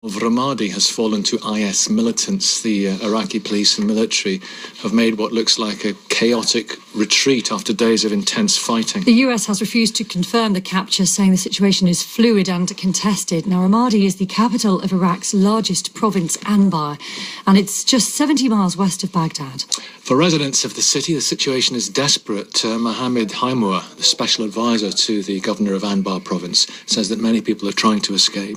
Of Ramadi has fallen to IS militants. The Iraqi police and military have made what looks like a chaotic retreat after days of intense fighting. The US has refused to confirm the capture, saying the situation is fluid and contested. Now, Ramadi is the capital of Iraq's largest province, Anbar, and it's just 70 miles west of Baghdad. For residents of the city, the situation is desperate. Mohammed Haimour, the special advisor to the governor of Anbar province, says that many people are trying to escape.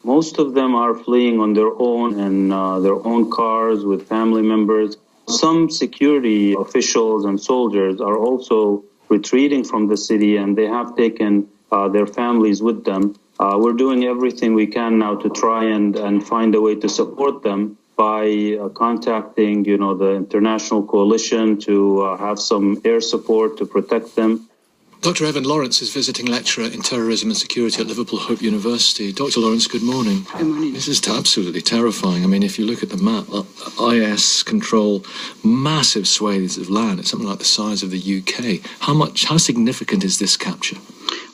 Most of them are fleeing on their own in their own cars with family members. Some security officials and soldiers are also retreating from the city, and they have taken their families with them. We're doing everything we can now to try and find a way to support them by contacting, the international coalition to have some air support to protect them. Dr. Evan Lawrence is visiting lecturer in terrorism and security at Liverpool Hope University. Dr. Lawrence, good morning. Good morning. This is absolutely terrifying. I mean, if you look at the map, IS control massive swathes of land. It's something like the size of the UK. How significant is this capture?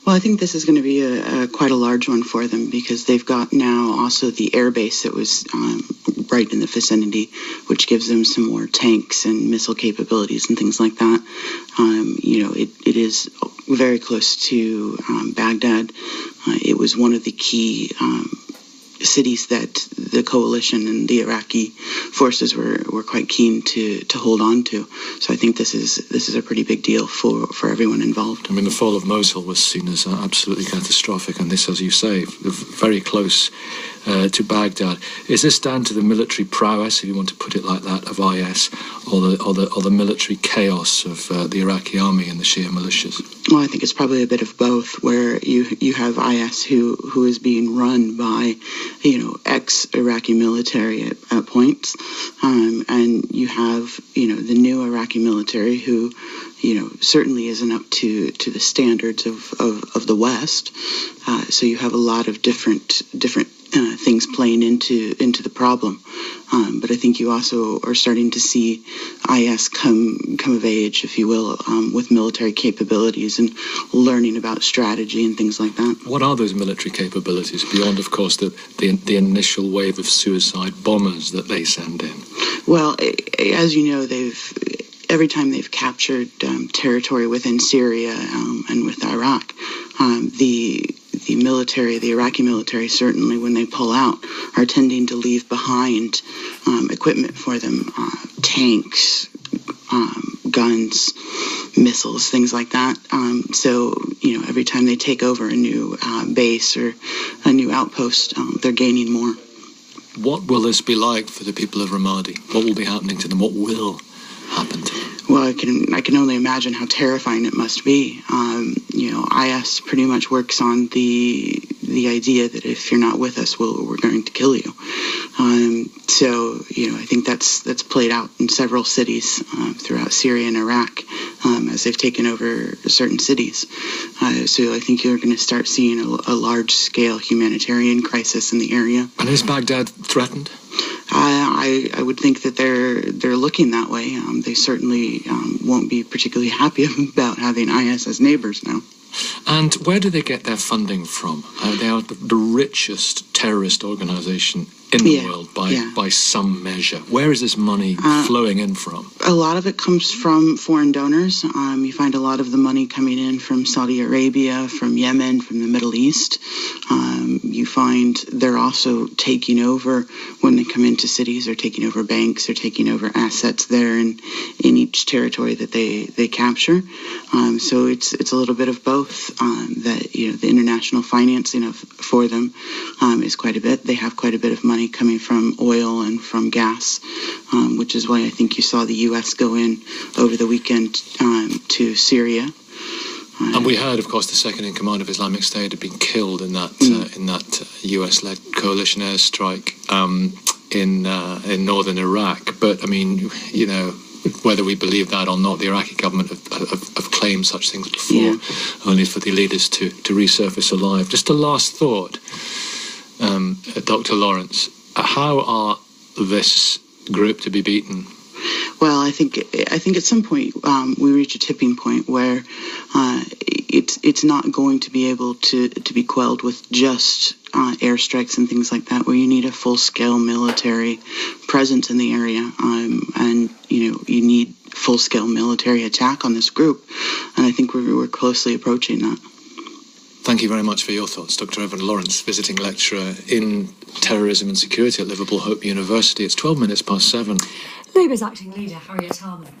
Well, I think this is going to be quite a large one for them, because they've got now also the air base that was right in the vicinity, which gives them some more tanks and missile capabilities and things like that. It is very close to Baghdad. It was one of the key cities that the coalition and the Iraqi forces were quite keen to hold on to. So I think this is a pretty big deal for everyone involved. I mean, the fall of Mosul was seen as absolutely catastrophic, and this, as you say, very close to Baghdad. Is this down to the military prowess, if you want to put it like that, of IS, or the military chaos of the Iraqi army and the Shia militias? Well, I think it's probably a bit of both, where you have IS who is being run by ex-Iraqi military at points, and you have the new Iraqi military who certainly isn't up to the standards of the West. So you have a lot of different things playing into the problem. But I think you also are starting to see IS come of age, if you will, with military capabilities and learning about strategy and things like that. What are those military capabilities beyond, of course, the initial wave of suicide bombers that they send in? Well, as you know, every time they've captured territory within Syria and with Iraq, the Iraqi military, certainly when they pull out, are tending to leave behind equipment for them, tanks, guns, missiles, things like that. So every time they take over a new base or a new outpost, they're gaining more. What will this be like for the people of Ramadi? What will be happening to them? What will happen to them? Well, I can only imagine how terrifying it must be. IS pretty much works on the idea that if you're not with us, we're going to kill you. So I think that's played out in several cities throughout Syria and Iraq as they've taken over certain cities. So I think you're going to start seeing a large-scale humanitarian crisis in the area. And is Baghdad threatened? I would think that they're looking that way. They certainly won't be particularly happy about having IS as neighbors now. And where do they get their funding from? They are the richest terrorist organization in the world by some measure. Where is this money flowing in from? A lot of it comes from foreign donors. You find a lot of the money coming in from Saudi Arabia, from Yemen, from the Middle East. You find they're also taking over, when they come into cities, they're taking over banks, they're taking over assets there in each territory that they capture. So it's a little bit of both. That the international financing for them is quite a bit. They have quite a bit of money coming from oil and from gas, which is why I think you saw the U.S. go in over the weekend to Syria. And we heard, of course, the second-in-command of Islamic State had been killed in that US-led coalition airstrike in northern Iraq. But I mean, whether we believe that or not, the Iraqi government have claimed such things before, only for the leaders to resurface alive. Just a last thought, Dr. Lawrence, how are this group to be beaten? Well, I think at some point we reach a tipping point where it's not going to be able to be quelled with just airstrikes and things like that, where you need a full-scale military presence in the area, and you need full-scale military attack on this group, and I think we're closely approaching that. Thank you very much for your thoughts, Dr. Evan Lawrence, visiting lecturer in terrorism and security at Liverpool Hope University. It's 12 minutes past 7. Labour's acting leader, Harriet Harman.